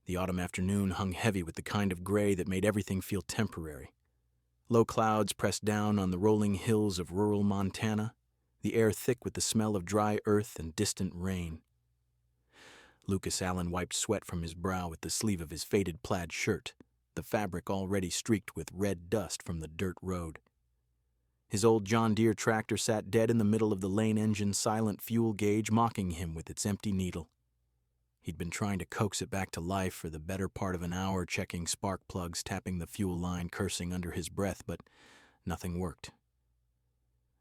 The autumn afternoon hung heavy with the kind of gray that made everything feel temporary. Low clouds pressed down on the rolling hills of rural Montana, the air thick with the smell of dry earth and distant rain. Lucas Allen wiped sweat from his brow with the sleeve of his faded plaid shirt, the fabric already streaked with red dust from the dirt road. His old John Deere tractor sat dead in the middle of the lane engine's silent fuel gauge, mocking him with its empty needle. He'd been trying to coax it back to life for the better part of an hour, checking spark plugs, tapping the fuel line, cursing under his breath, but nothing worked.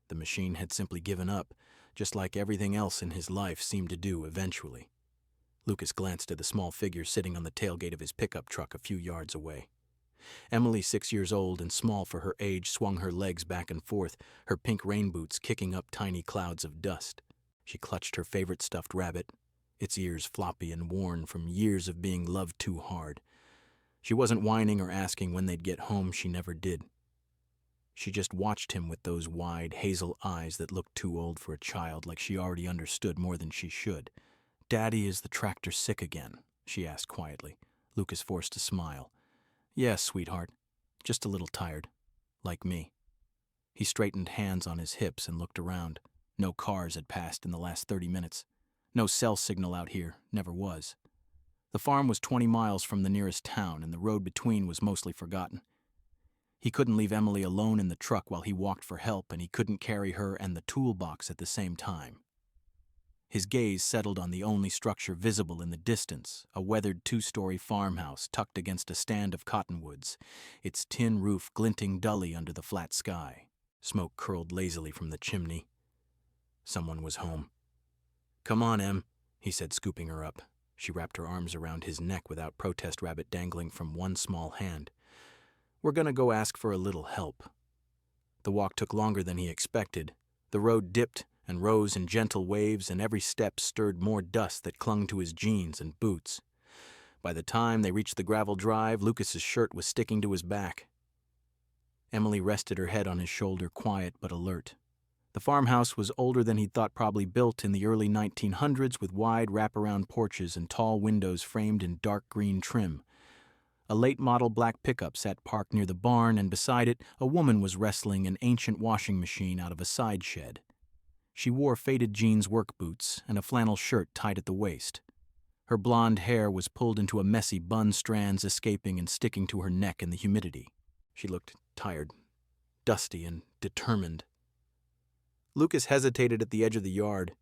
The machine had simply given up, just like everything else in his life seemed to do eventually. Lucas glanced at the small figure sitting on the tailgate of his pickup truck a few yards away. Emily, 6 years old and small for her age, swung her legs back and forth, her pink rain boots kicking up tiny clouds of dust. She clutched her favorite stuffed rabbit, its ears floppy and worn from years of being loved too hard. She wasn't whining or asking when they'd get home. She never did. She just watched him with those wide, hazel eyes that looked too old for a child, like she already understood more than she should. "Daddy, is the tractor sick again?" she asked quietly. Lucas forced a smile. "Yes, sweetheart. Just a little tired. Like me." He straightened hands on his hips and looked around. No cars had passed in the last 30 minutes. No cell signal out here, never was. The farm was 20 miles from the nearest town, and the road between was mostly forgotten. He couldn't leave Emily alone in the truck while he walked for help, and he couldn't carry her and the toolbox at the same time. His gaze settled on the only structure visible in the distance, a weathered 2-story farmhouse tucked against a stand of cottonwoods, its tin roof glinting dully under the flat sky. Smoke curled lazily from the chimney. Someone was home. "Come on, Em," he said, scooping her up. She wrapped her arms around his neck without protest rabbit dangling from one small hand. "We're gonna go ask for a little help." The walk took longer than he expected. The road dipped and rose in gentle waves, and every step stirred more dust that clung to his jeans and boots. By the time they reached the gravel drive, Lucas's shirt was sticking to his back. Emily rested her head on his shoulder, quiet but alert. The farmhouse was older than he'd thought, probably built in the early 1900s, with wide wraparound porches and tall windows framed in dark green trim. A late-model black pickup sat parked near the barn, and beside it a woman was wrestling an ancient washing machine out of a side shed. She wore faded jeans work boots and a flannel shirt tied at the waist. Her blonde hair was pulled into a messy bun, strands escaping and sticking to her neck in the humidity. She looked tired, dusty, and determined. Lucas hesitated at the edge of the yard.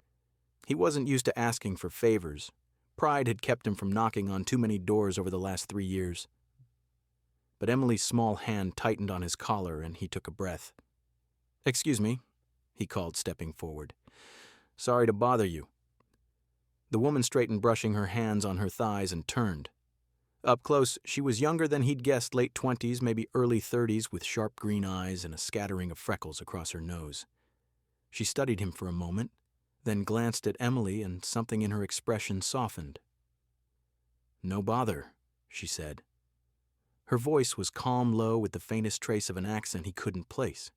He wasn't used to asking for favors. Pride had kept him from knocking on too many doors over the last 3 years. But Emily's small hand tightened on his collar, and he took a breath. "Excuse me," he called, stepping forward. "Sorry to bother you." The woman straightened, brushing her hands on her thighs, and turned. Up close, she was younger than he'd guessed, late 20s, maybe early 30s, with sharp green eyes and a scattering of freckles across her nose. She studied him for a moment, then glanced at Emily, and something in her expression softened. "No bother," she said. Her voice was calm, low, with the faintest trace of an accent he couldn't place.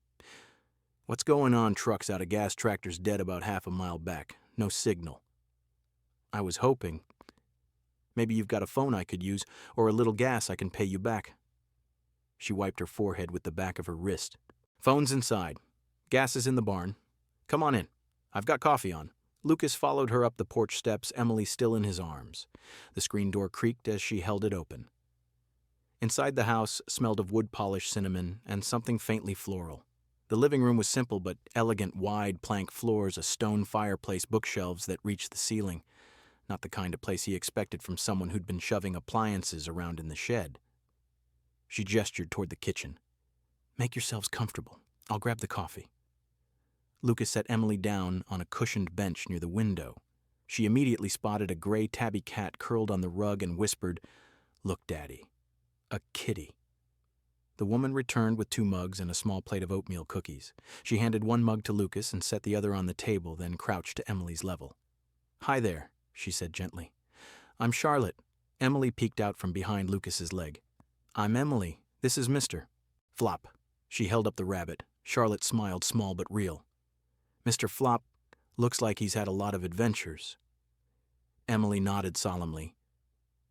"What's going on? Trucks out of gas, tractors dead about half a mile back. No signal. I was hoping. Maybe you've got a phone I could use, or a little gas I can pay you back." She wiped her forehead with the back of her wrist. "Phone's inside. Gas is in the barn. Come on in. I've got coffee on." Lucas followed her up the porch steps, Emily still in his arms. The screen door creaked as she held it open. Inside the house smelled of wood polish, cinnamon, and something faintly floral. The living room was simple but elegant, wide plank floors, a stone fireplace, bookshelves that reached the ceiling. Not the kind of place he expected from someone who'd been shoving appliances around in the shed. She gestured toward the kitchen. "Make yourselves comfortable. I'll grab the coffee." Lucas set Emily down on a cushioned bench near the window. She immediately spotted a gray tabby cat curled on the rug and whispered, "Look, Daddy, a kitty." The woman returned with 2 mugs and a small plate of oatmeal cookies. She handed one mug to Lucas and set the other on the table, then crouched to Emily's level. "Hi there," she said gently. "I'm Charlotte." Emily peeked out from behind Lucas's leg. "I'm Emily. This is Mr. Flop." She held up the rabbit. Charlotte smiled, small but real. "Mr. Flop looks like he's had a lot of adventures." Emily nodded solemnly.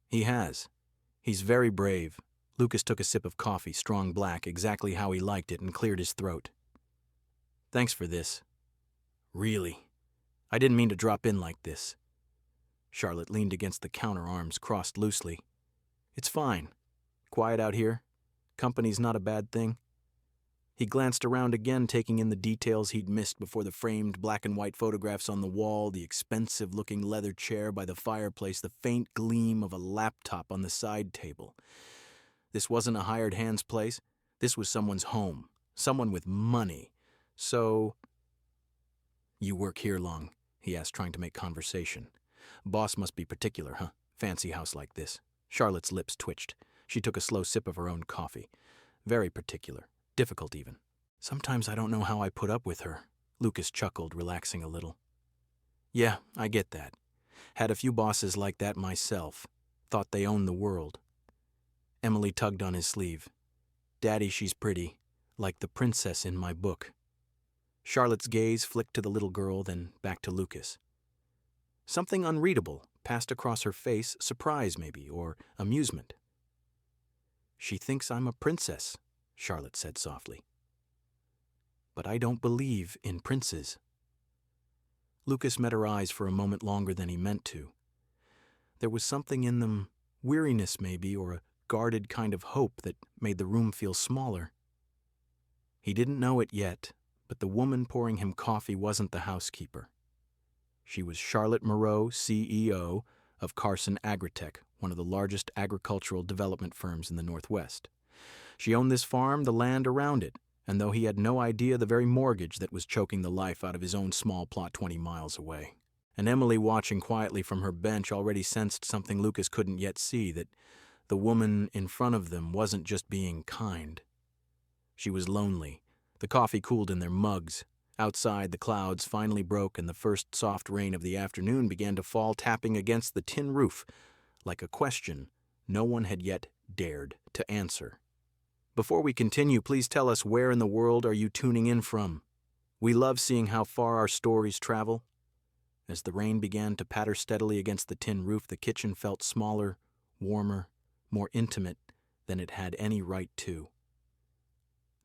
"He has. He's very brave. Lucas took a sip of coffee, strong black, exactly how he liked it, and cleared his throat. Thanks for this. Really. I didn't mean to drop in like this. Charlotte leaned against the counter, arms crossed loosely. It's fine. Quiet out here. Company's not a bad thing. He glanced around again, taking in the details he'd missed before the framed black and white photographs on the wall, the expensive-looking leather chair by the fireplace, the faint gleam of a laptop on the side table. This wasn't a hired hand's place. This was someone's home. Someone with money. So... You work here long? He asked, trying to make conversation. Boss must be particular, huh? Fancy house like this. Charlotte's lips twitched. She took a slow sip of her own coffee. Very particular. Difficult, even. Sometimes I don't know how I put up with her. Lucas chuckled, relaxing a little. Yeah, I get that. Had a few bosses like that myself. Thought they owned the world. Emily tugged on his sleeve. Daddy, she's pretty. Like the princess in my book. Charlotte's gaze flicked to the little girl, then back to Lucas. Something unreadable passed across her face, surprise maybe, or amusement. She thinks I'm a princess, Charlotte said softly. But I don't believe in princes. Lucas met her eyes for a moment longer than he meant to. There was something in them, weariness maybe, or a guarded kind of hope that made the room feel smaller. He didn't know it yet, but the woman pouring him coffee wasn't the housekeeper. She was Charlotte Moreau, CEO of Carson Agritech, one of the largest agricultural development firms in the Northwest. She owned this farm, the land around it, and though he had no idea, the very mortgage that was choking the life out of his own small plot 20 miles away. And Emily, watching quietly from her bench, already sensed something Lucas couldn't yet see, that the woman in front of them wasn't just being kind. She was lonely. The coffee cooled in their mugs. Outside, the clouds finally broke and the first soft rain of the afternoon began to fall, tapping against the tin roof, like a question no one had yet dared to answer. Before we continue, please tell us, where in the world are you tuning in from? We love seeing how far our stories travel. As the rain began to patter steadily against the tin roof, the kitchen felt smaller, warmer, more intimate than it had any right to.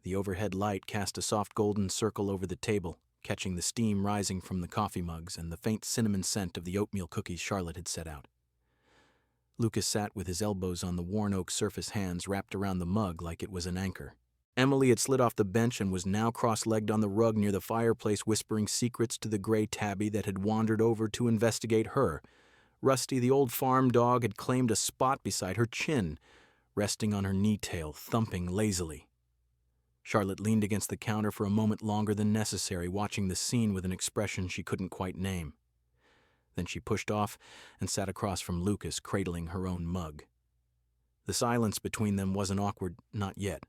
The overhead light cast a soft golden circle over the table, catching the steam rising from the coffee mugs and the faint cinnamon scent of the oatmeal cookies Charlotte had set out. Lucas sat with his elbows on the worn oak surface, hands wrapped around the mug like it was an anchor. Emily had slid off the bench and was now cross-legged on the rug near the fireplace, whispering secrets to the gray tabby that had wandered over to investigate her. Rusty, the old farm dog, had claimed a spot beside her chin, resting on her knee-tail, thumping lazily. Charlotte leaned against the counter for a moment longer than necessary, watching the scene with an expression she couldn't quite name. Then she pushed off and sat across from Lucas, cradling her own mug. The silence between them wasn't awkward, not yet.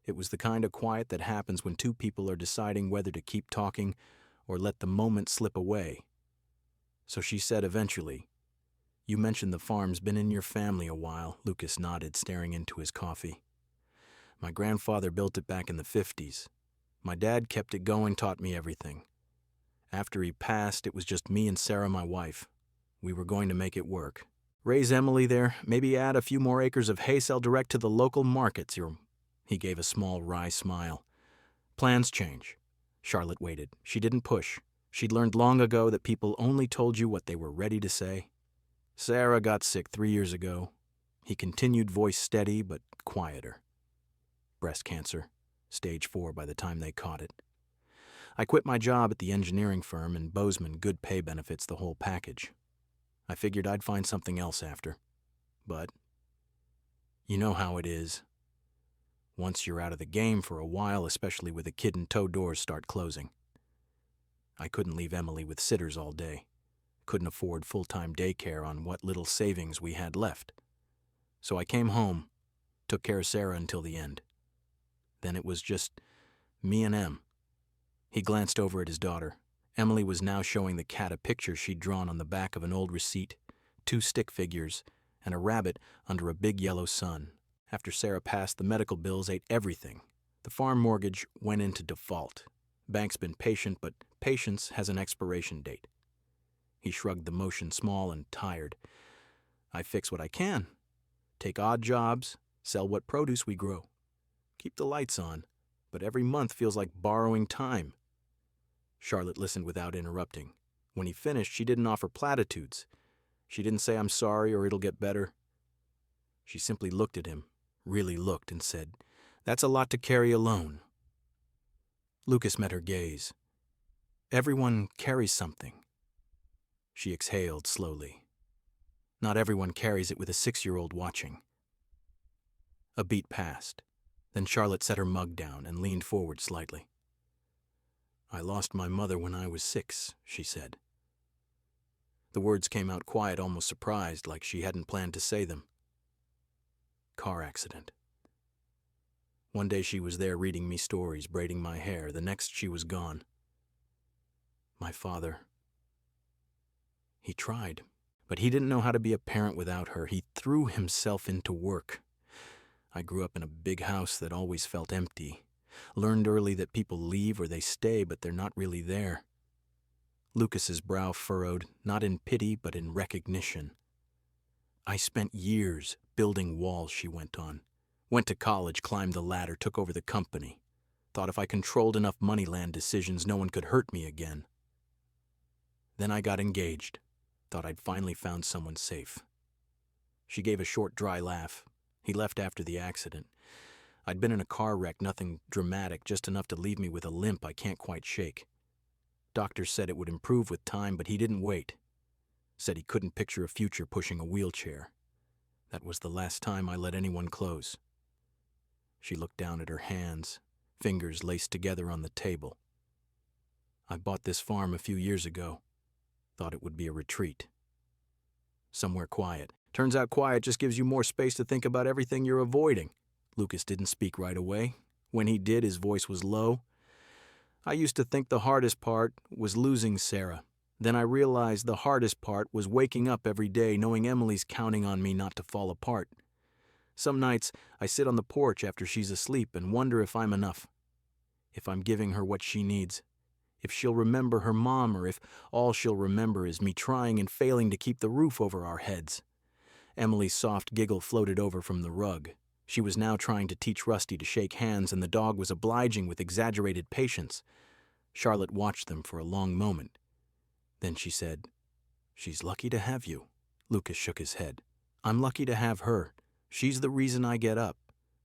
It was the kind of quiet that happens when two people are deciding whether to keep talking or let the moment slip away. So she said eventually, "You mentioned the farm's been in your family a while." Lucas nodded, staring into his coffee. "My grandfather built it back in the 50s. My dad kept it going, taught me everything. After he passed, it was just me and Sarah, my wife. We were going to make it work. Raise Emily there, maybe add a few more acres of hay, sell direct to the local markets." He gave a small, wry smile. "Plans change." Charlotte waited. She didn't push. She'd learned long ago that people only told you what they were ready to say. "Sarah got sick 3 years ago." He continued, voice steady but quieter. "Breast cancer. Stage 4 by the time they caught it. I quit my job at the engineering firm in Bozeman, good pay, benefits, the whole package. I figured I'd find something else after. But you know how it is. Once you're out of the game for a while, especially with a kid in tow, doors start closing. I couldn't leave Emily with sitters all day. Couldn't afford full-time daycare on what little savings we had left. So I came home, took care of Sarah until the end. Then it was just me and Em." He glanced over at his daughter. Emily was now showing the cat a picture she'd drawn on the back of an old receipt, 2 stick figures, and a rabbit under a big yellow sun. After Sarah passed, the medical bills ate everything. The farm mortgage went into default. Bank's been patient, but patience has an expiration date. He shrugged, the motion small and tired. "I fix what I can. Take odd jobs, sell what produce we grow. Keep the lights on, but every month feels like borrowing time. Charlotte listened without interrupting. When he finished, she didn't offer platitudes. She didn't say, "I'm sorry," or "it'll get better." She simply looked at him, really looked, and said, "That's a lot to carry alone." Lucas met her gaze. "Everyone carries something." She exhaled slowly. "Not everyone carries it with a 6-year-old watching." A beat passed. Then Charlotte set her mug down and leaned forward slightly. "I lost my mother when I was 6, she said. The words came out quiet, almost surprised, like she hadn't planned to say them. Car accident. One day she was there reading me stories, braiding my hair. The next she was gone. My father. He tried, but he didn't know how to be a parent without her. He threw himself into work. I grew up in a big house that always felt empty. Learned early that people leave or they stay, but they're not really there. Lucas's brow furrowed, not in pity, but in recognition. I spent years building walls, she went on. Went to college, climbed the ladder, took over the company. Thought if I controlled enough money-land decisions, no one could hurt me again. Then I got engaged. Thought I'd finally found someone safe. She gave a short, dry laugh. He left after the accident. I'd been in a car wreck, nothing dramatic, just enough to leave me with a limp I can't quite shake. Doctors said it would improve with time, but he didn't wait. Said he couldn't picture a future pushing a wheelchair. That was the last time I let anyone close. She looked down at her hands, fingers laced together on the table. I bought this farm a few years ago. Thought it would be a retreat. Somewhere quiet. Turns out quiet just gives you more space to think about everything you're avoiding. Lucas didn't speak right away. When he did, his voice was low. I used to think the hardest part was losing Sarah. Then I realized the hardest part was waking up every day knowing Emily's counting on me not to fall apart. Some nights I sit on the porch after she's asleep and wonder if I'm enough. If I'm giving her what she needs. If she'll remember her mom, or if all she'll remember is me trying and failing to keep the roof over our heads. Emily's soft giggle floated over from the rug. She was now trying to teach Rusty to shake hands, and the dog was obliging with exaggerated patience. Charlotte watched them for a long moment. Then she said, "She's lucky to have you." Lucas shook his head. "I'm lucky to have her. She's the reason I get up,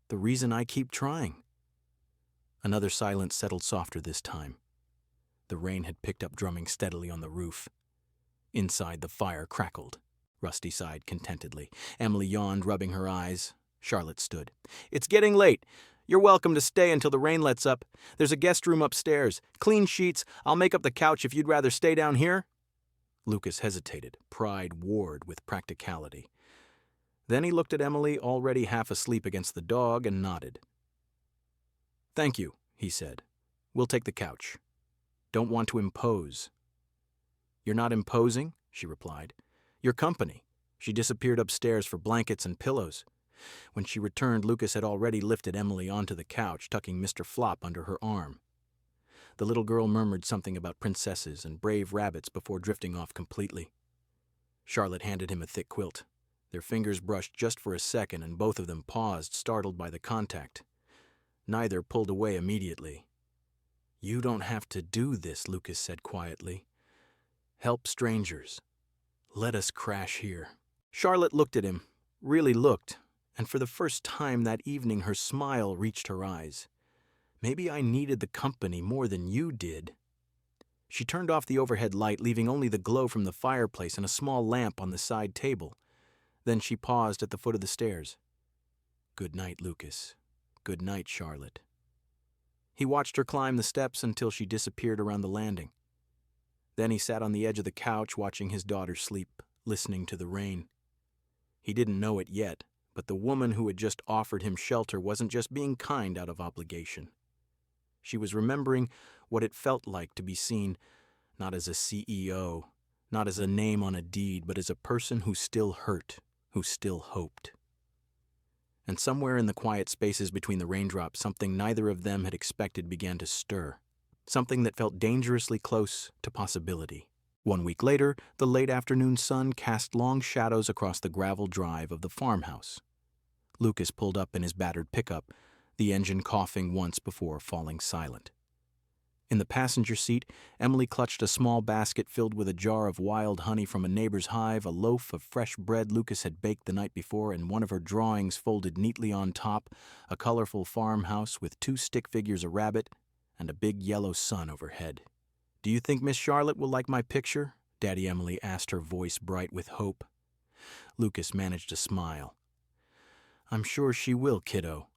the reason I keep trying." Another silence settled softer this time. The rain had picked up, drumming steadily on the roof. Inside, the fire crackled. Rusty sighed contentedly. Emily yawned, rubbing her eyes. Charlotte stood. "It's getting late. You're welcome to stay until the rain lets up. There's a guest room upstairs. Clean sheets. I'll make up the couch if you'd rather stay down here." Lucas hesitated. Pride warred with practicality. Then he looked at Emily, already half asleep against the dog, and nodded. "Thank you," he said. "We'll take the couch. Don't want to impose." "You're not imposing," she replied. "Your company." She disappeared upstairs for blankets and pillows. When she returned, Lucas had already lifted Emily onto the couch, tucking Mr. Flop under her arm. The little girl murmured something about princesses and brave rabbits before drifting off completely. Charlotte handed him a thick quilt. Their fingers brushed just for a second, and both of them paused, startled by the contact. Neither pulled away immediately. "You don't have to do this," Lucas said quietly. "Help strangers. Let us crash here." Charlotte looked at him, really looked, and for the first time that evening her smile reached her eyes. "Maybe I needed the company more than you did." She turned off the overhead light, leaving only the glow from the fireplace and a small lamp on the side table. Then she paused at the foot of the stairs. "Good night, Lucas. Good night, Charlotte." He watched her climb the steps until she disappeared around the landing. Then he sat on the edge of the couch, watching his daughter sleep, listening to the rain. He didn't know it yet, but the woman who had just offered him shelter wasn't just being kind out of obligation. She was remembering what it felt like to be seen not as a CEO, not as a name on a deed, but as a person who still hurt, who still hoped. And somewhere in the quiet spaces between the raindrops, something neither of them had expected began to stir, something that felt dangerously close to possibility. 1 week later, the late afternoon sun cast long shadows across the gravel drive of the farmhouse. Lucas pulled up in his battered pickup, the engine coughing once before falling silent. In the passenger seat, Emily clutched a small basket filled with a jar of wild honey from a neighbor's hive, a loaf of fresh bread Lucas had baked the night before, and one of her drawings folded neatly on top, a colorful farmhouse with 2 stick figures, a rabbit, and a big yellow sun overhead. "Do you think Miss Charlotte will like my picture?" Daddy Emily asked, her voice bright with hope. Lucas managed a smile. "I'm sure she will, kiddo."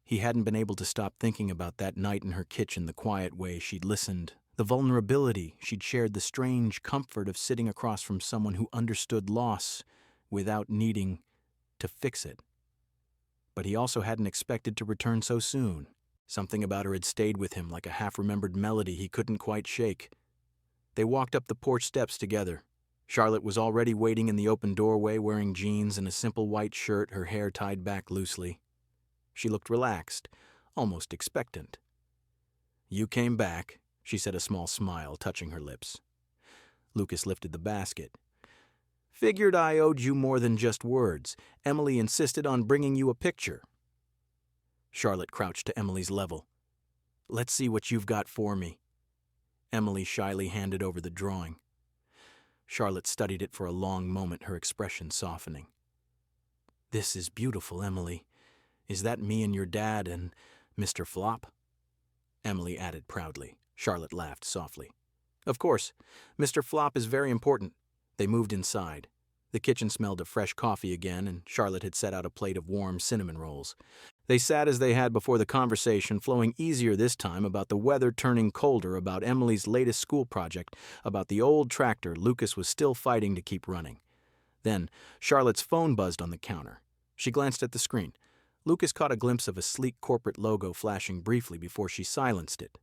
He hadn't been able to stop thinking about that night in her kitchen, the quiet way she'd listened, the vulnerability she'd shared, the strange comfort of sitting across from someone who understood loss without needing to fix it. But he also hadn't expected to return so soon. Something about her had stayed with him like a half-remembered melody he couldn't quite shake. They walked up the porch steps together. Charlotte was already waiting in the open doorway, wearing jeans and a simple white shirt, her hair tied back loosely. She looked relaxed, almost expectant. "You came back," she said, a small smile touching her lips. Lucas lifted the basket. "Figured I owed you more than just words. Emily insisted on bringing you a picture." Charlotte crouched to Emily's level. "Let's see what you've got for me." Emily shyly handed over the drawing. Charlotte studied it for a long moment, her expression softening. "This is beautiful, Emily. Is that me and your dad and Mr. Flop?" Emily added proudly. Charlotte laughed softly. "Of course. Mr. Flop is very important." They moved inside. The kitchen smelled of fresh coffee again, and Charlotte had set out a plate of warm cinnamon rolls. They sat as they had before, the conversation flowing easier this time, about the weather turning colder, about Emily's latest school project, about the old tractor Lucas was still fighting to keep running. Then Charlotte's phone buzzed on the counter. She glanced at the screen. Lucas caught a glimpse of a sleek corporate logo flashing briefly before she silenced it.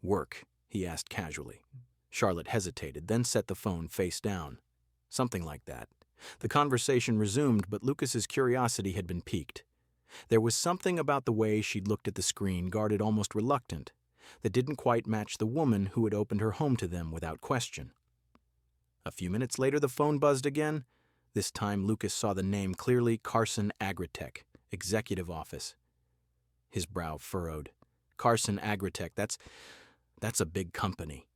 "Work?" he asked casually. Charlotte hesitated, then set the phone face down. Something like that. The conversation resumed, but Lucas's curiosity had been piqued. There was something about the way she'd looked at the screen, guarded, almost reluctant, that didn't quite match the woman who had opened her home to them without question. A few minutes later, the phone buzzed again. This time, Lucas saw the name clearly: Carson Agritech, Executive Office. His brow furrowed. Carson Agritech, that's a big company.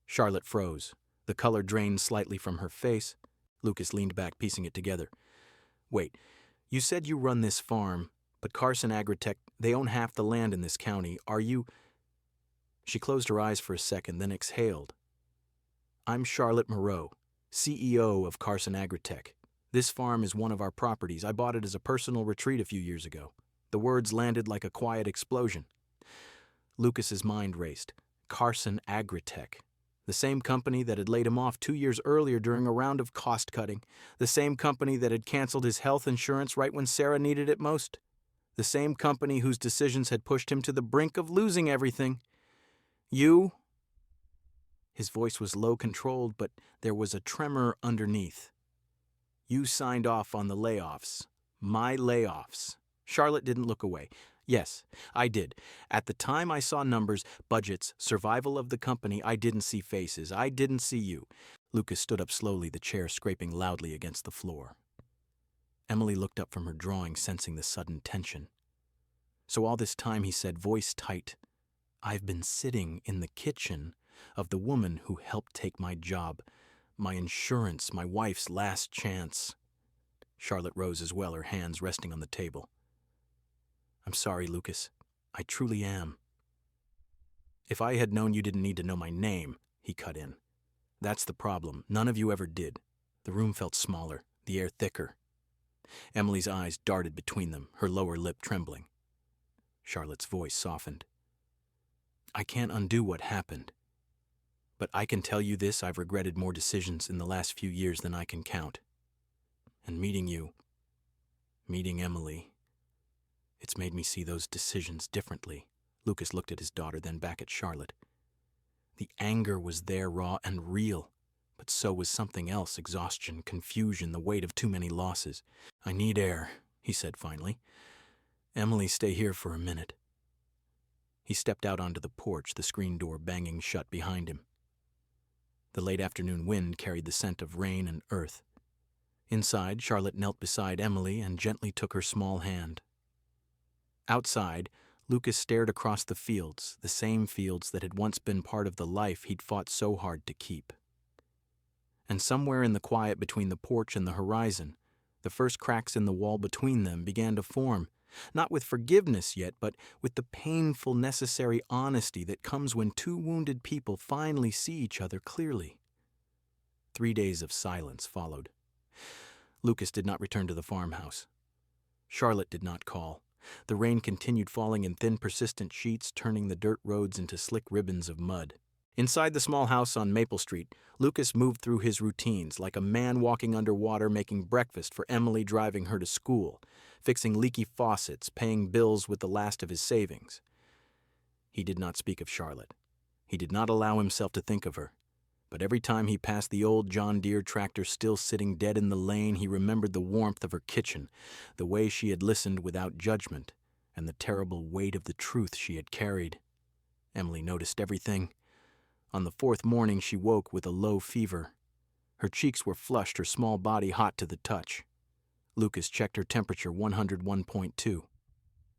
Charlotte froze. The color drained slightly from her face. Lucas leaned back, piecing it together. "Wait, you said you run this farm, but Carson Agritech, they own half the land in this county. Are you—" She closed her eyes for a second, then exhaled. "I'm Charlotte Moreau, CEO of Carson Agritech. This farm is one of our properties. I bought it as a personal retreat a few years ago." The words landed like a quiet explosion. Lucas's mind raced. Carson Agritech. The same company that had laid him off 2 years earlier during a round of cost-cutting. The same company that had canceled his health insurance right when Sarah needed it most. The same company whose decisions had pushed him to the brink of losing everything. "You?" His voice was low, controlled, but there was a tremor underneath. "You signed off on the layoffs. My layoffs." Charlotte didn't look away. "Yes, I did. At the time I saw numbers, budgets, survival of the company. I didn't see faces. I didn't see you." Lucas stood up slowly, the chair scraping loudly against the floor. Emily looked up from her drawing, sensing the sudden tension. "So all this time," he said, voice tight, "I've been sitting in the kitchen of the woman who helped take my job, my insurance, my wife's last chance." Charlotte rose as well, her hands resting on the table. "I'm sorry, Lucas. I truly am." "If I had known you didn't need to know my name," he cut in. "That's the problem. None of you ever did." The room felt smaller, the air thicker. Emily's eyes darted between them, her lower lip trembling. Charlotte's voice softened. "I can't undo what happened. But I can tell you this: I've regretted more decisions in the last few years than I can count. And meeting you, meeting Emily, it's made me see those decisions differently." Lucas looked at his daughter, then back at Charlotte. The anger was there, raw and real, but so was something else: exhaustion, confusion, the weight of too many losses. "I need air," he said finally. "Emily, stay here for a minute." He stepped out onto the porch, the screen door banging shut behind him. The late afternoon wind carried the scent of rain and earth. Inside, Charlotte knelt beside Emily and gently took her small hand. Outside, Lucas stared across the fields, the same fields that had once been part of the life he'd fought so hard to keep. And somewhere in the quiet between the porch and the horizon, the first cracks in the wall between them began to form, not with forgiveness yet, but with the painful, necessary honesty that comes when two wounded people finally see each other clearly. 3 days of silence followed. Lucas did not return to the farmhouse. Charlotte did not call. The rain continued falling in thin, persistent sheets, turning the dirt roads into slick ribbons of mud. Inside the small house on Maple Street, Lucas moved through his routines like a man walking underwater, making breakfast for Emily, driving her to school, fixing leaky faucets, paying bills with the last of his savings. He did not speak of Charlotte. He did not allow himself to think of her. But every time he passed the old John Deere tractor still sitting dead in the lane, he remembered the warmth of her kitchen, the way she had listened without judgment, and the terrible weight of the truth she had carried. Emily noticed everything. On the 4th morning, she woke with a low fever. Her cheeks were flushed, her small body hot to the touch. Lucas checked her temperature, 101.2.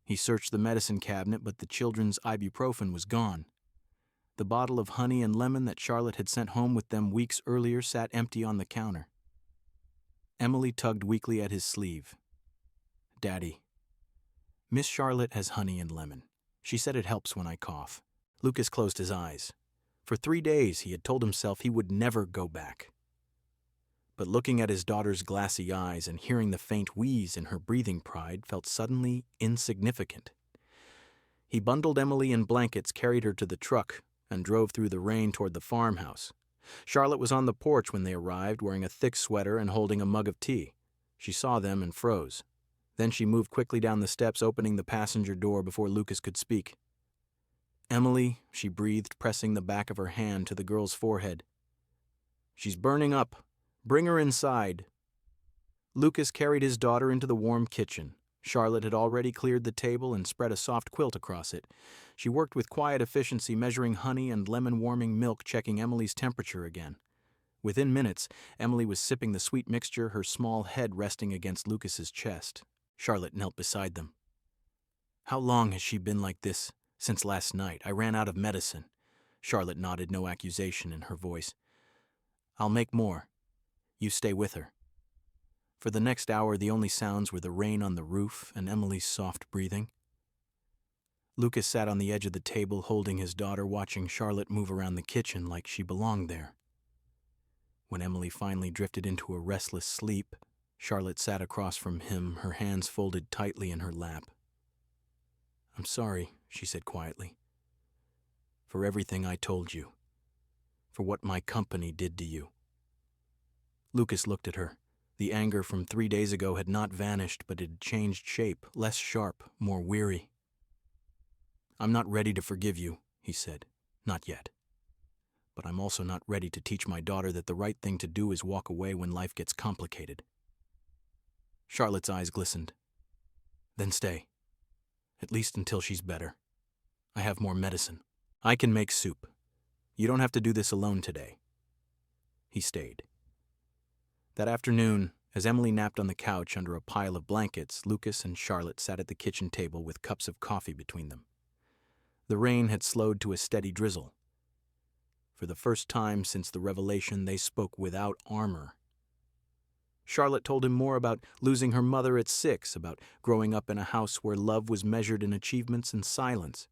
He searched the medicine cabinet, but the children's ibuprofen was gone. The bottle of honey and lemon that Charlotte had sent home with them weeks earlier sat empty on the counter. Emily tugged weakly at his sleeve. "Daddy, Miss Charlotte has honey and lemon. She said it helps when I cough." Lucas closed his eyes. For 3 days he had told himself he would never go back. But looking at his daughter's glassy eyes and hearing the faint wheeze in her breathing pride felt suddenly insignificant. He bundled Emily in blankets, carried her to the truck, and drove through the rain toward the farmhouse. Charlotte was on the porch when they arrived, wearing a thick sweater and holding a mug of tea. She saw them and froze. Then she moved quickly down the steps, opening the passenger door before Lucas could speak. "Emily," she breathed, pressing the back of her hand to the girl's forehead. "She's burning up. Bring her inside." Lucas carried his daughter into the warm kitchen. Charlotte had already cleared the table and spread a soft quilt across it. She worked with quiet efficiency, measuring honey and lemon-warming milk, checking Emily's temperature again. Within minutes, Emily was sipping the sweet mixture, her small head resting against Lucas's chest. Charlotte knelt beside them. "How long has she been like this?" "Since last night. I ran out of medicine." Charlotte nodded, no accusation in her voice. "I'll make more. You stay with her." For the next hour, the only sounds were the rain on the roof and Emily's soft breathing. Lucas sat on the edge of the table, holding his daughter, watching Charlotte move around the kitchen like she belonged there. When Emily finally drifted into a restless sleep, Charlotte sat across from him, her hands folded tightly in her lap. "I'm sorry," she said quietly, "for everything I told you, for what my company did to you." Lucas looked at her. The anger from 3 days ago had not vanished, but it had changed shape, less sharp, more weary. "I'm not ready to forgive you," he said. "Not yet. But I'm also not ready to teach my daughter that the right thing to do is walk away when life gets complicated." Charlotte's eyes glistened. "Then stay. At least until she's better. I have more medicine. I can make soup. You don't have to do this alone today." He stayed. That afternoon, as Emily napped on the couch under a pile of blankets, Lucas and Charlotte sat at the kitchen table with cups of coffee between them. The rain had slowed to a steady drizzle. For the first time since the revelation, they spoke without armor. Charlotte told him more about losing her mother at 6, about growing up in a house where love was measured in achievements and silence.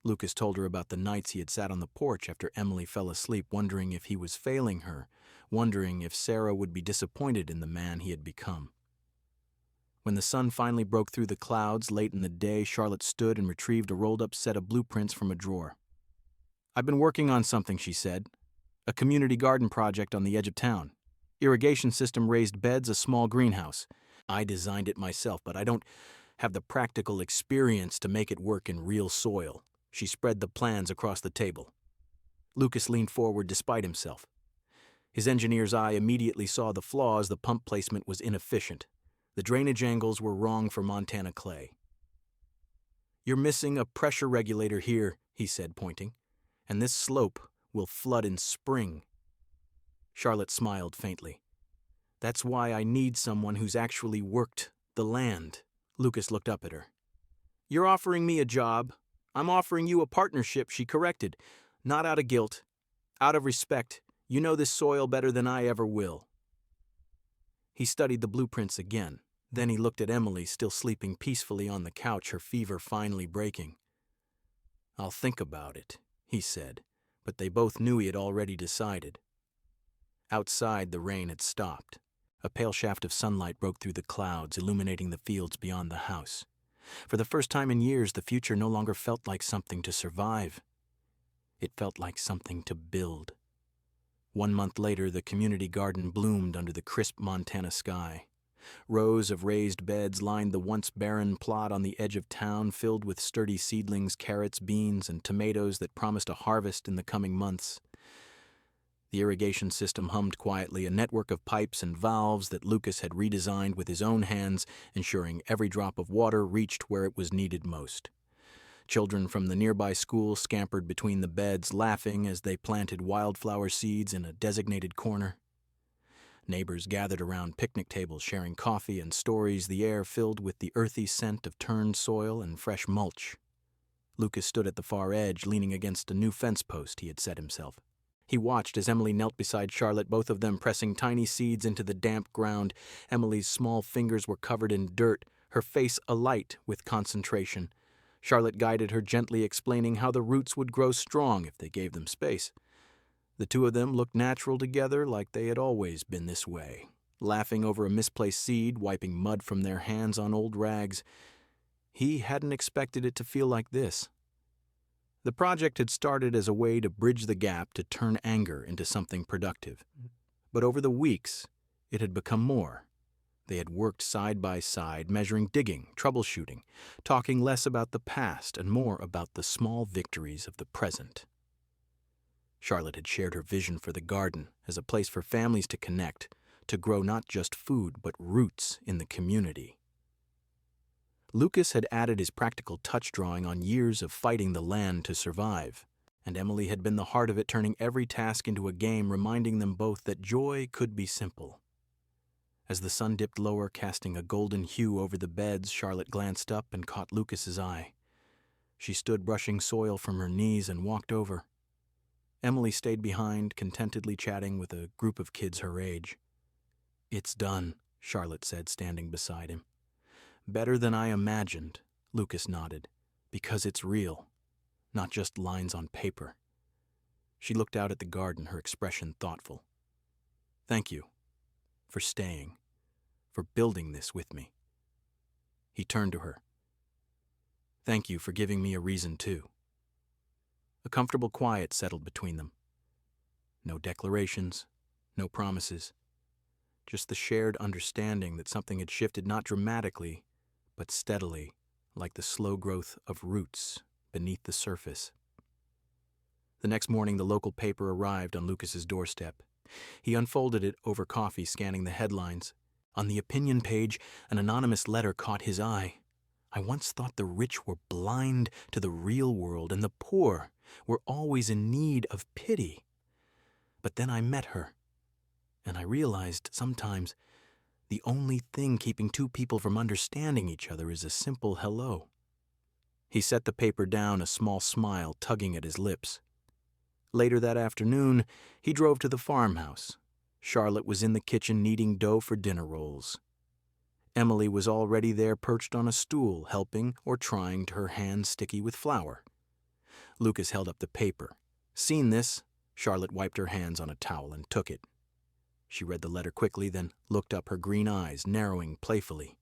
Lucas told her about the nights he had sat on the porch after Emily fell asleep, wondering if he was failing her, wondering if Sarah would be disappointed in the man he had become. When the sun finally broke through the clouds late in the day, Charlotte stood and retrieved a rolled-up set of blueprints from a drawer. "I've been working on something," she said. "A community garden project on the edge of town. Irrigation system, raised beds, a small greenhouse. I designed it myself, but I don't have the practical experience to make it work in real soil." She spread the plans across the table. Lucas leaned forward despite himself. His engineer's eye immediately saw the flaws. The pump placement was inefficient. The drainage angles were wrong for Montana clay. "You're missing a pressure regulator here," he said, pointing, "and this slope will flood in spring." Charlotte smiled faintly. That's why I need someone who's actually worked the land. Lucas looked up at her. You're offering me a job. I'm offering you a partnership, she corrected. Not out of guilt. Out of respect. You know this soil better than I ever will. He studied the blueprints again. Then he looked at Emily, still sleeping peacefully on the couch, her fever finally breaking. I'll think about it, he said, but they both knew he had already decided. Outside, the rain had stopped. A pale shaft of sunlight broke through the clouds, illuminating the fields beyond the house. For the first time in years, the future no longer felt like something to survive. It felt like something to build. 1 month later, the community garden bloomed under the crisp Montana sky. Rows of raised beds lined the once barren plot on the edge of town, filled with sturdy seedlings, carrots, beans, and tomatoes that promised a harvest in the coming months. The irrigation system hummed quietly, a network of pipes and valves that Lucas had redesigned with his own hands, ensuring every drop of water reached where it was needed most. Children from the nearby school scampered between the beds, laughing as they planted wildflower seeds in a designated corner. Neighbors gathered around picnic tables, sharing coffee and stories, the air filled with the earthy scent of turned soil and fresh mulch. Lucas stood at the far edge, leaning against a new fence post he had set himself. He watched as Emily knelt beside Charlotte, both of them pressing tiny seeds into the damp ground. Emily's small fingers were covered in dirt, her face alight with concentration. Charlotte guided her, gently explaining how the roots would grow strong if they gave them space. The two of them looked natural together, like they had always been this way, laughing over a misplaced seed, wiping mud from their hands on old rags. He hadn't expected it to feel like this. The project had started as a way to bridge the gap, to turn anger into something productive. But over the weeks, it had become more. They had worked side by side, measuring, digging, troubleshooting, talking less about the past and more about the small victories of the present. Charlotte had shared her vision for the garden as a place for families to connect, to grow not just food but roots in the community. Lucas had added his practical touch, drawing on years of fighting the land to survive, and Emily had been the heart of it, turning every task into a game, reminding them both that joy could be simple. As the sun dipped lower, casting a golden hue over the beds, Charlotte glanced up and caught Lucas's eye. She stood brushing soil from her knees and walked over. Emily stayed behind, contentedly chatting with a group of kids her age. It's done, Charlotte said, standing beside him. Better than I imagined, Lucas nodded, because it's real, not just lines on paper. She looked out at the garden, her expression thoughtful. Thank you for staying, for building this with me. He turned to her. Thank you for giving me a reason too. A comfortable quiet settled between them. No declarations, no promises, just the shared understanding that something had shifted, not dramatically, but steadily, like the slow growth of roots beneath the surface. The next morning, the local paper arrived on Lucas's doorstep. He unfolded it over coffee, scanning the headlines. On the opinion page, an anonymous letter caught his eye. I once thought the rich were blind to the real world, and the poor were always in need of pity. But then I met her, and I realized sometimes the only thing keeping two people from understanding each other is a simple hello. He set the paper down, a small smile tugging at his lips. Later that afternoon, he drove to the farmhouse. Charlotte was in the kitchen kneading dough for dinner rolls. Emily was already there, perched on a stool, helping or trying her hands sticky with flour. Lucas held up the paper. Seen this? Charlotte wiped her hands on a towel and took it. She read the letter quickly, then looked up, her green eyes narrowing playfully.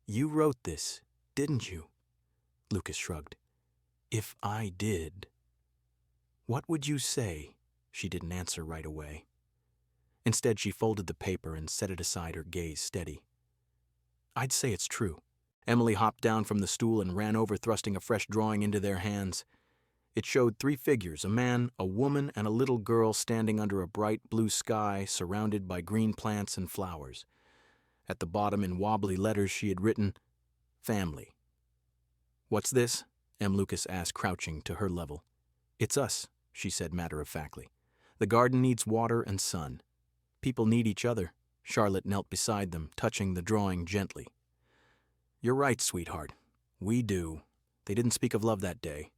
You wrote this, didn't you? Lucas shrugged. If I did. What would you say? She didn't answer right away. Instead, she folded the paper and set it aside, her gaze steady. I'd say it's true. Emily hopped down from the stool and ran over, thrusting a fresh drawing into their hands. It showed 3 figures, a man, a woman, and a little girl standing under a bright blue sky, surrounded by green plants and flowers. At the bottom, in wobbly letters, she had written, Family. What's this? Lucas asked, crouching to her level. It's us, she said matter-of-factly. The garden needs water and sun. People need each other. Charlotte knelt beside them, touching the drawing gently. "You're right, sweetheart. We do. They didn't speak of love that day,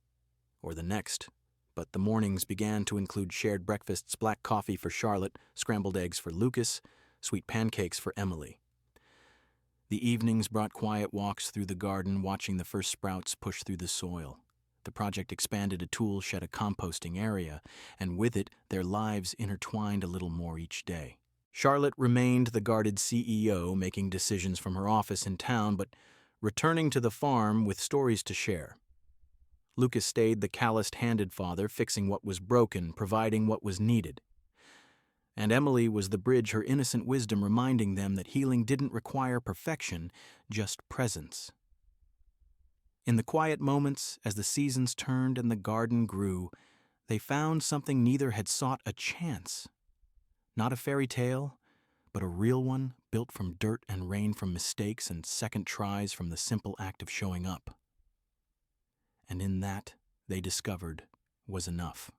or the next, but the mornings began to include shared breakfasts, black coffee for Charlotte, scrambled eggs for Lucas, sweet pancakes for Emily. The evenings brought quiet walks through the garden, watching the first sprouts push through the soil. The project expanded a tool shed, a composting area, and with it, their lives intertwined a little more each day. Charlotte remained the guarded CEO, making decisions from her office in town, but returning to the farm with stories to share. Lucas stayed the calloused-handed father, fixing what was broken, providing what was needed. And Emily was the bridge, her innocent wisdom reminding them that healing didn't require perfection, just presence. In the quiet moments, as the seasons turned and the garden grew, they found something neither had sought a chance. Not a fairy tale, but a real one, built from dirt and rain, from mistakes and second tries, from the simple act of showing up. And in that, they discovered, was enough.